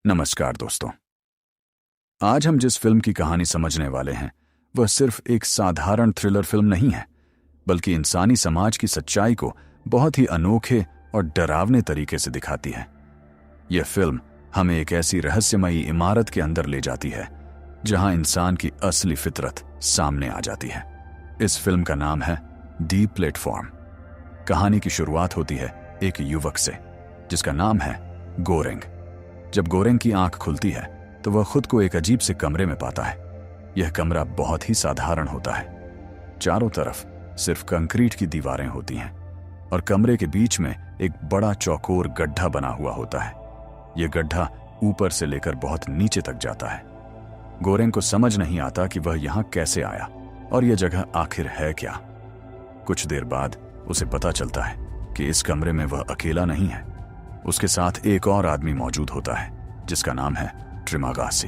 नमस्कार दोस्तों। आज हम जिस फिल्म की कहानी समझने वाले हैं वह सिर्फ एक साधारण थ्रिलर फिल्म नहीं है, बल्कि इंसानी समाज की सच्चाई को बहुत ही अनोखे और डरावने तरीके से दिखाती है। यह फिल्म हमें एक ऐसी रहस्यमयी इमारत के अंदर ले जाती है जहां इंसान की असली फितरत सामने आ जाती है। इस फिल्म का नाम है दी प्लेटफॉर्म। कहानी की शुरुआत होती है एक युवक से जिसका नाम है गोरेंग। जब गोरेंग की आंख खुलती है तो वह खुद को एक अजीब से कमरे में पाता है। यह कमरा बहुत ही साधारण होता है। चारों तरफ सिर्फ कंक्रीट की दीवारें होती हैं और कमरे के बीच में एक बड़ा चौकोर गड्ढा बना हुआ होता है। यह गड्ढा ऊपर से लेकर बहुत नीचे तक जाता है। गोरेंग को समझ नहीं आता कि वह यहां कैसे आया और यह जगह आखिर है क्या। कुछ देर बाद उसे पता चलता है कि इस कमरे में वह अकेला नहीं है। उसके साथ एक और आदमी मौजूद होता है जिसका नाम है ट्रिमागासी।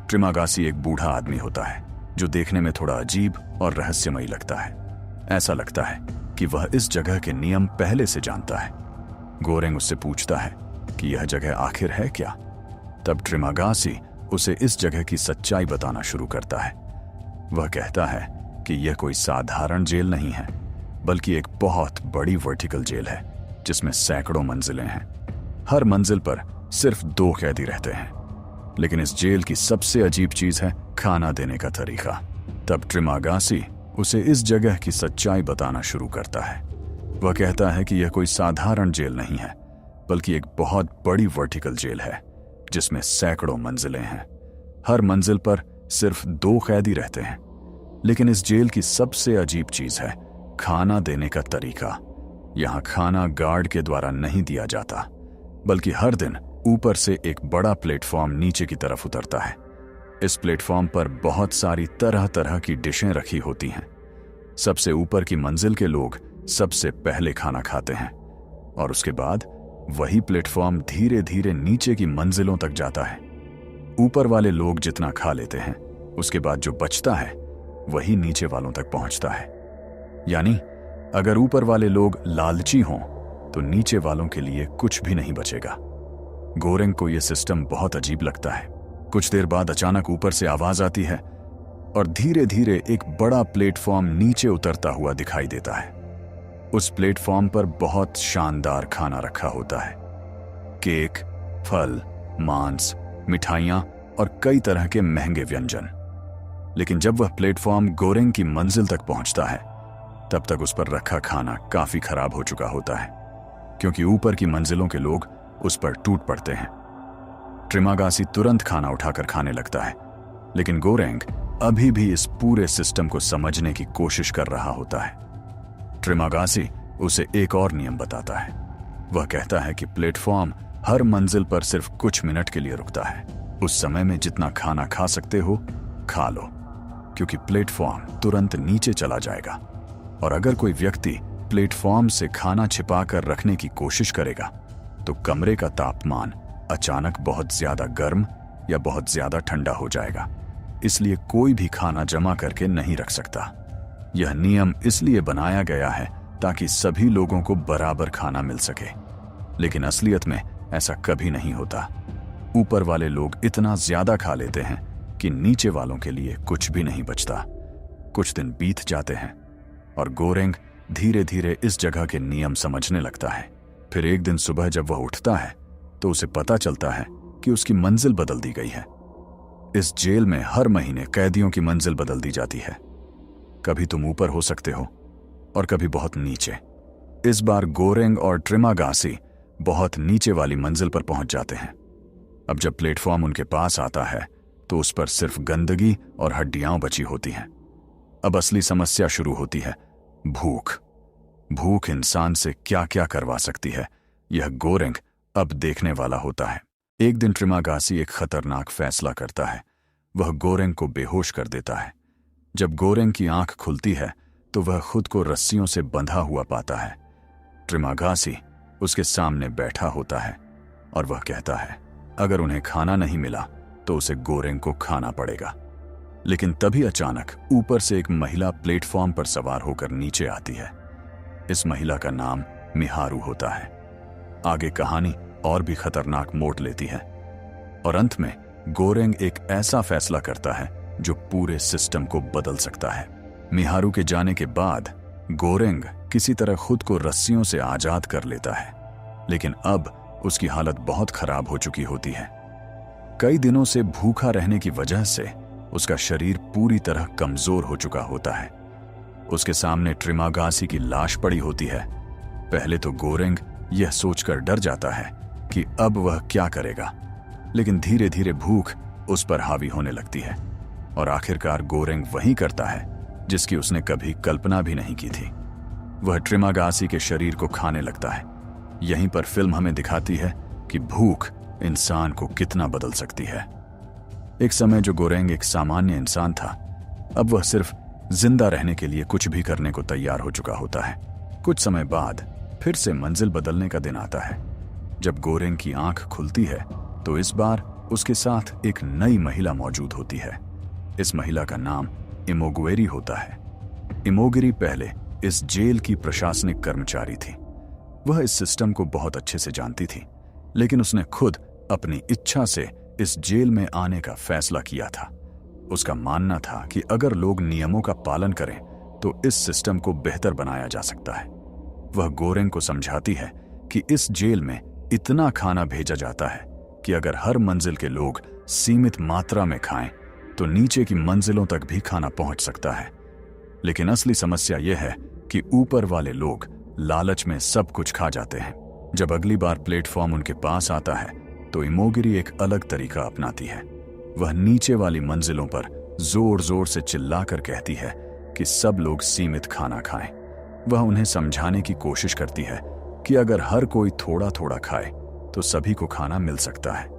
ट्रिमागासी एक बूढ़ा आदमी होता है जो देखने में थोड़ा अजीब और रहस्यमयी लगता है। ऐसा लगता है कि वह इस जगह के नियम पहले से जानता है। गोरेंग उससे पूछता है कि यह जगह आखिर है क्या। तब ट्रिमागासी उसे इस जगह की सच्चाई बताना शुरू करता है। वह कहता है कि यह कोई साधारण जेल नहीं है, बल्कि एक बहुत बड़ी वर्टिकल जेल है जिसमें सैकड़ों मंजिलें हैं। हर मंजिल पर सिर्फ 2 कैदी रहते हैं। लेकिन इस जेल की सबसे अजीब चीज है खाना देने का तरीका। तब ट्रिमागासी उसे इस जगह की सच्चाई बताना शुरू करता है। वह कहता है कि यह कोई साधारण जेल नहीं है, बल्कि एक बहुत बड़ी वर्टिकल जेल है जिसमें सैकड़ों मंजिलें हैं। हर मंजिल पर सिर्फ 2 कैदी रहते हैं। लेकिन इस जेल की सबसे अजीब चीज है खाना देने का तरीका। यहां खाना गार्ड के द्वारा नहीं दिया जाता, बल्कि हर दिन ऊपर से एक बड़ा प्लेटफॉर्म नीचे की तरफ उतरता है। इस प्लेटफॉर्म पर बहुत सारी तरह तरह की डिशें रखी होती हैं। सबसे ऊपर की मंजिल के लोग सबसे पहले खाना खाते हैं और उसके बाद वही प्लेटफॉर्म धीरे धीरे नीचे की मंजिलों तक जाता है। ऊपर वाले लोग जितना खा लेते हैं, उसके बाद जो बचता है वही नीचे वालों तक पहुंचता है। यानी अगर ऊपर वाले लोग लालची हों तो नीचे वालों के लिए कुछ भी नहीं बचेगा। गोरेंग को यह सिस्टम बहुत अजीब लगता है। कुछ देर बाद अचानक ऊपर से आवाज आती है और धीरे धीरे एक बड़ा प्लेटफॉर्म नीचे उतरता हुआ दिखाई देता है। उस प्लेटफॉर्म पर बहुत शानदार खाना रखा होता है। केक, फल, मांस, मिठाइयां और कई तरह के महंगे व्यंजन। लेकिन जब वह प्लेटफॉर्म गोरेंग की मंजिल तक पहुंचता है तब तक उस पर रखा खाना काफी खराब हो चुका होता है, क्योंकि ऊपर की मंजिलों के लोग उस पर टूट पड़ते हैं। ट्रिमागासी तुरंत खाना उठाकर खाने लगता है, लेकिन गोरेंग अभी भी इस पूरे सिस्टम को समझने की कोशिश कर रहा होता है। ट्रिमागासी उसे एक और नियम बताता है। वह कहता है कि प्लेटफॉर्म हर मंजिल पर सिर्फ कुछ मिनट के लिए रुकता है। उस समय में जितना खाना खा सकते हो खा लो, क्योंकि प्लेटफॉर्म तुरंत नीचे चला जाएगा। और अगर कोई व्यक्ति प्लेटफॉर्म से खाना छिपाकर रखने की कोशिश करेगा तो कमरे का तापमान अचानक बहुत ज्यादा गर्म या बहुत ज्यादा ठंडा हो जाएगा। इसलिए कोई भी खाना जमा करके नहीं रख सकता। यह नियम इसलिए बनाया गया है ताकि सभी लोगों को बराबर खाना मिल सके, लेकिन असलियत में ऐसा कभी नहीं होता। ऊपर वाले लोग इतना ज्यादा खा लेते हैं कि नीचे वालों के लिए कुछ भी नहीं बचता। कुछ दिन बीत जाते हैं और गोरेंग धीरे धीरे इस जगह के नियम समझने लगता है। फिर एक दिन सुबह जब वह उठता है तो उसे पता चलता है कि उसकी मंजिल बदल दी गई है। इस जेल में हर महीने कैदियों की मंजिल बदल दी जाती है। कभी तुम ऊपर हो सकते हो और कभी बहुत नीचे। इस बार गोरेंग और ट्रिमागासी बहुत नीचे वाली मंजिल पर पहुंच जाते हैं। अब जब प्लेटफॉर्म उनके पास आता है तो उस पर सिर्फ गंदगी और हड्डियां बची होती हैं। अब असली समस्या शुरू होती है, भूख। भूख इंसान से क्या क्या करवा सकती है, यह गोरेंग अब देखने वाला होता है। एक दिन ट्रिमागासी एक खतरनाक फैसला करता है। वह गोरेंग को बेहोश कर देता है। जब गोरेंग की आंख खुलती है तो वह खुद को रस्सियों से बंधा हुआ पाता है। ट्रिमागासी उसके सामने बैठा होता है और वह कहता है अगर उन्हें खाना नहीं मिला तो उसे गोरेंग को खाना पड़ेगा। लेकिन तभी अचानक ऊपर से एक महिला प्लेटफॉर्म पर सवार होकर नीचे आती है। इस महिला का नाम मिहारू होता है। आगे कहानी और भी खतरनाक मोड़ लेती है। और अंत में गोरेंग एक ऐसा फैसला करता है जो पूरे सिस्टम को बदल सकता है। मिहारू के जाने के बाद गोरेंग किसी तरह खुद को रस्सियों से आजाद कर लेता है, लेकिन अब उसकी हालत बहुत खराब हो चुकी होती है। कई दिनों से भूखा रहने की वजह से उसका शरीर पूरी तरह कमजोर हो चुका होता है। उसके सामने ट्रिमागासी की लाश पड़ी होती है। पहले तो गोरेंग यह सोचकर डर जाता है कि अब वह क्या करेगा, लेकिन धीरे धीरे भूख उस पर हावी होने लगती है और आखिरकार गोरेंग वही करता है जिसकी उसने कभी कल्पना भी नहीं की थी। वह ट्रिमागासी के शरीर को खाने लगता है। यहीं पर फिल्म हमें दिखाती है कि भूख इंसान को कितना बदल सकती है। एक समय जो गोरेंग एक सामान्य इंसान था, अब वह सिर्फ जिंदा रहने के लिए कुछ भी करने को तैयार हो चुका होता है। कुछ समय बाद फिर से मंजिल बदलने का दिन आता है। जब गोरेंग की आंख खुलती है तो इस बार उसके साथ एक नई महिला मौजूद होती है। इस महिला का नाम इमोगुएरी होता है। इमोगिरी पहले इस जेल की प्रशासनिक कर्मचारी थी। वह इस सिस्टम को बहुत अच्छे से जानती थी, लेकिन उसने खुद अपनी इच्छा से इस जेल में आने का फैसला किया था। उसका मानना था कि अगर लोग नियमों का पालन करें तो इस सिस्टम को बेहतर बनाया जा सकता है। वह गोरेंग को समझाती है कि इस जेल में इतना खाना भेजा जाता है कि अगर हर मंजिल के लोग सीमित मात्रा में खाएं तो नीचे की मंजिलों तक भी खाना पहुंच सकता है। लेकिन असली समस्या यह है कि ऊपर वाले लोग लालच में सब कुछ खा जाते हैं। जब अगली बार प्लेटफॉर्म उनके पास आता है तो इमोगिरी एक अलग तरीका अपनाती है। वह नीचे वाली मंजिलों पर जोर जोर से चिल्लाकर कहती है कि सब लोग सीमित खाना खाएं। वह उन्हें समझाने की कोशिश करती है कि अगर हर कोई थोड़ा थोड़ा खाए तो सभी को खाना मिल सकता है।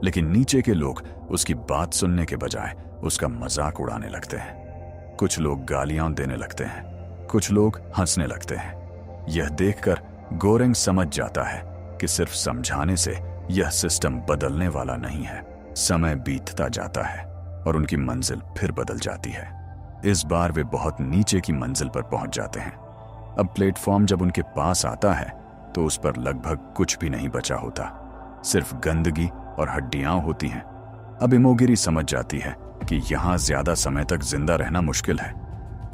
लेकिन नीचे के लोग उसकी बात सुनने के बजाय उसका मजाक उड़ाने लगते हैं। कुछ लोग गालियां देने लगते हैं, कुछ लोग हंसने लगते हैं। यह देखकर गोरेंग समझ जाता है कि सिर्फ समझाने से यह सिस्टम बदलने वाला नहीं है। समय बीतता जाता है और उनकी मंजिल फिर बदल जाती है। इस बार वे बहुत नीचे की मंजिल पर पहुंच जाते हैं। अब प्लेटफॉर्म जब उनके पास आता है तो उस पर लगभग कुछ भी नहीं बचा होता, सिर्फ गंदगी और हड्डियां होती हैं। अब इमोगिरी समझ जाती है कि यहां ज्यादा समय तक जिंदा रहना मुश्किल है।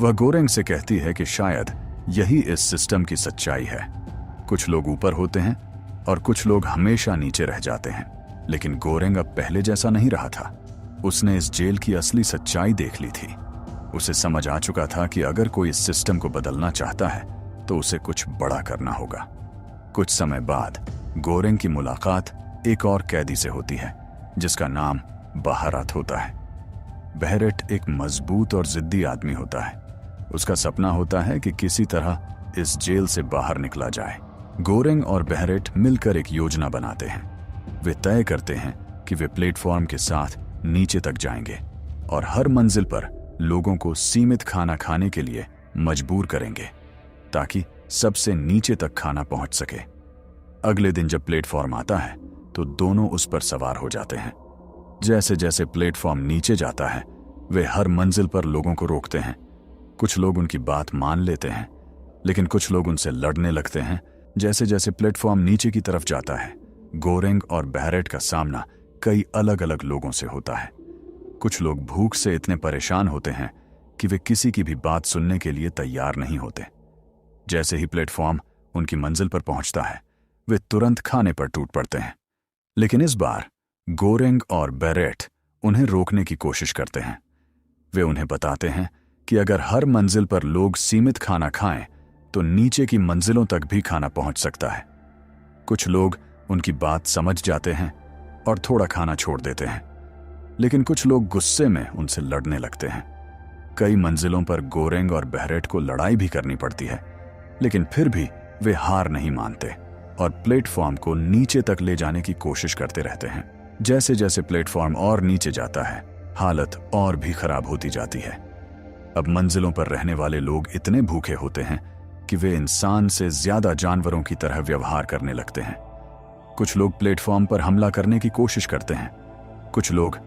वह गोरेंग से कहती है कि शायद यही इस सिस्टम की सच्चाई है। कुछ लोग ऊपर होते हैं और कुछ लोग हमेशा नीचे रह जाते हैं। लेकिन गोरेंग अब पहले जैसा नहीं रहा था। उसने इस जेल की असली सच्चाई देख ली थी। उसे समझ आ चुका था कि अगर कोई इस सिस्टम को बदलना चाहता है तो उसे कुछ बड़ा करना होगा। कुछ समय बाद गोरेंग की मुलाकात एक और कैदी से होती है जिसका नाम बहारत होता है। बहरेट एक मजबूत और जिद्दी आदमी होता है। उसका सपना होता है कि किसी तरह इस जेल से बाहर निकला जाए। गोरेंग और बहरेट मिलकर एक योजना बनाते हैं। वे तय करते हैं कि वे प्लेटफॉर्म के साथ नीचे तक जाएंगे और हर मंजिल पर लोगों को सीमित खाना खाने के लिए मजबूर करेंगे ताकि सबसे नीचे तक खाना पहुंच सके। अगले दिन जब प्लेटफॉर्म आता है तो दोनों उस पर सवार हो जाते हैं। जैसे जैसे प्लेटफॉर्म नीचे जाता है वे हर मंजिल पर लोगों को रोकते हैं। कुछ लोग उनकी बात मान लेते हैं, लेकिन कुछ लोग उनसे लड़ने लगते हैं। जैसे जैसे प्लेटफॉर्म नीचे की तरफ जाता है गोरेंग और बहरेट का सामना कई अलग अलग लोगों से होता है। कुछ लोग भूख से इतने परेशान होते हैं कि वे किसी की भी बात सुनने के लिए तैयार नहीं होते। जैसे ही प्लेटफॉर्म उनकी मंजिल पर पहुंचता है वे तुरंत खाने पर टूट पड़ते हैं। लेकिन इस बार गोरेंग और बहरेट उन्हें रोकने की कोशिश करते हैं। वे उन्हें बताते हैं कि अगर हर मंजिल पर लोग सीमित खाना खाएं तो नीचे की मंजिलों तक भी खाना पहुंच सकता है। कुछ लोग उनकी बात समझ जाते हैं और थोड़ा खाना छोड़ देते हैं, लेकिन कुछ लोग गुस्से में उनसे लड़ने लगते हैं। कई मंजिलों पर गोरेंग और बहरेट को लड़ाई भी करनी पड़ती है, लेकिन फिर भी वे हार नहीं मानते और प्लेटफॉर्म को नीचे तक ले जाने की कोशिश करते रहते हैं। जैसे जैसे प्लेटफॉर्म और नीचे जाता है हालत और भी खराब होती जाती है। अब मंजिलों पर रहने वाले लोग इतने भूखे होते हैं कि वे इंसान से ज्यादा जानवरों की तरह व्यवहार करने लगते हैं। कुछ लोग प्लेटफॉर्म पर हमला करने की कोशिश करते हैं। कुछ लोग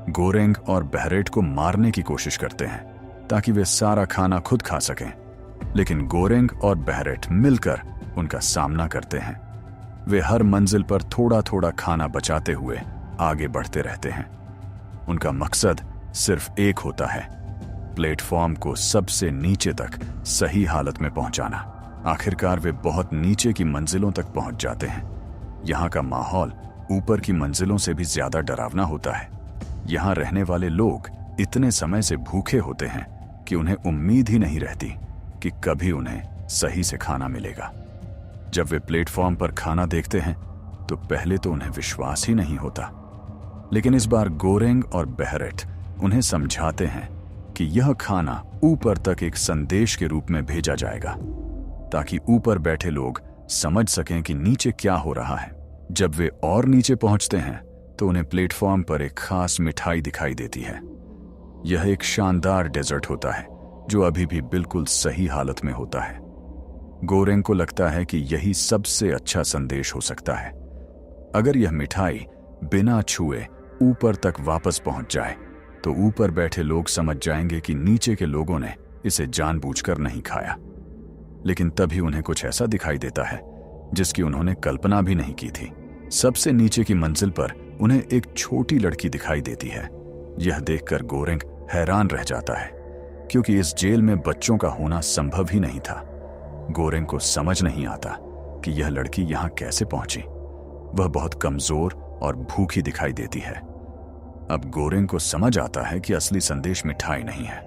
गोरेंग और बहरेट को मारने की कोशिश करते हैं ताकि वे सारा खाना खुद खा सकें, लेकिन गोरेंग और बहरेट मिलकर उनका सामना करते हैं। वे हर मंजिल पर थोड़ा थोड़ा खाना बचाते हुए आगे बढ़ते रहते हैं। उनका मकसद सिर्फ एक होता है, प्लेटफॉर्म को सबसे नीचे तक सही हालत में पहुंचाना। आखिरकार वे बहुत नीचे की मंजिलों तक पहुंच जाते हैं। यहाँ का माहौल ऊपर की मंजिलों से भी ज्यादा डरावना होता है। यहाँ रहने वाले लोग इतने समय से भूखे होते हैं कि उन्हें उम्मीद ही नहीं रहती कि कभी उन्हें सही से खाना मिलेगा। जब वे प्लेटफॉर्म पर खाना देखते हैं तो पहले तो उन्हें विश्वास ही नहीं होता, लेकिन इस बार गोरेंग और बेहरेट उन्हें समझाते हैं कि यह खाना ऊपर तक एक संदेश के रूप में भेजा जाएगा, ताकि ऊपर बैठे लोग समझ सकें कि नीचे क्या हो रहा है। जब वे और नीचे पहुंचते हैं तो उन्हें प्लेटफॉर्म पर एक खास मिठाई दिखाई देती है। यह एक शानदार डेजर्ट होता है जो अभी भी बिल्कुल सही हालत में होता है। गोरेंग को लगता है कि यही सबसे अच्छा संदेश हो सकता है। अगर यह मिठाई बिना छुए ऊपर तक वापस पहुंच जाए तो ऊपर बैठे लोग समझ जाएंगे कि नीचे के लोगों ने इसे जानबूझकर नहीं खाया। लेकिन तभी उन्हें कुछ ऐसा दिखाई देता है जिसकी उन्होंने कल्पना भी नहीं की थी। सबसे नीचे की मंजिल पर उन्हें एक छोटी लड़की दिखाई देती है। यह देखकर गोरेंग हैरान रह जाता है, क्योंकि इस जेल में बच्चों का होना संभव ही नहीं था। गोरेंग को समझ नहीं आता कि यह लड़की यहाँ कैसे पहुंची। वह बहुत कमजोर और भूखी दिखाई देती है। अब गोरेंग को समझ आता है कि असली संदेश मिठाई नहीं है,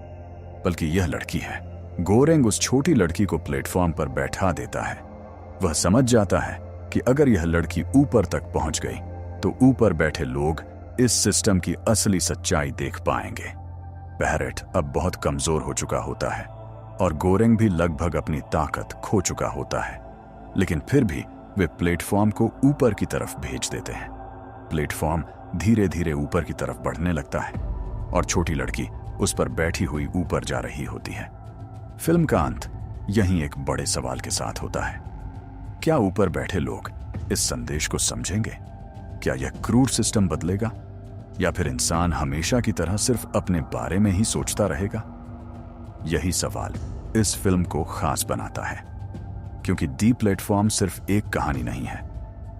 बल्कि यह लड़की है। गोरेंग उस छोटी लड़की को प्लेटफॉर्म पर बैठा देता है। वह समझ जाता है कि अगर यह लड़की ऊपर तक पहुंच गई तो ऊपर बैठे लोग इस सिस्टम की असली सच्चाई देख पाएंगे। बेहरेट अब बहुत कमजोर हो चुका होता है और गोरेंग भी लगभग अपनी ताकत खो चुका होता है, लेकिन फिर भी वे प्लेटफॉर्म को ऊपर की तरफ भेज देते हैं। प्लेटफॉर्म धीरे धीरे ऊपर की तरफ बढ़ने लगता है और छोटी लड़की उस पर बैठी हुई ऊपर जा रही होती है। फिल्म का अंत यहीं एक बड़े सवाल के साथ होता है। क्या ऊपर बैठे लोग इस संदेश को समझेंगे? क्या यह क्रूर सिस्टम बदलेगा, या फिर इंसान हमेशा की तरह सिर्फ अपने बारे में ही सोचता रहेगा? यही सवाल इस फिल्म को खास बनाता है, क्योंकि दी प्लेटफॉर्म सिर्फ एक कहानी नहीं है,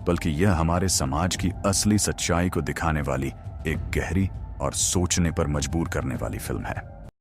बल्कि यह हमारे समाज की असली सच्चाई को दिखाने वाली एक गहरी और सोचने पर मजबूर करने वाली फिल्म है।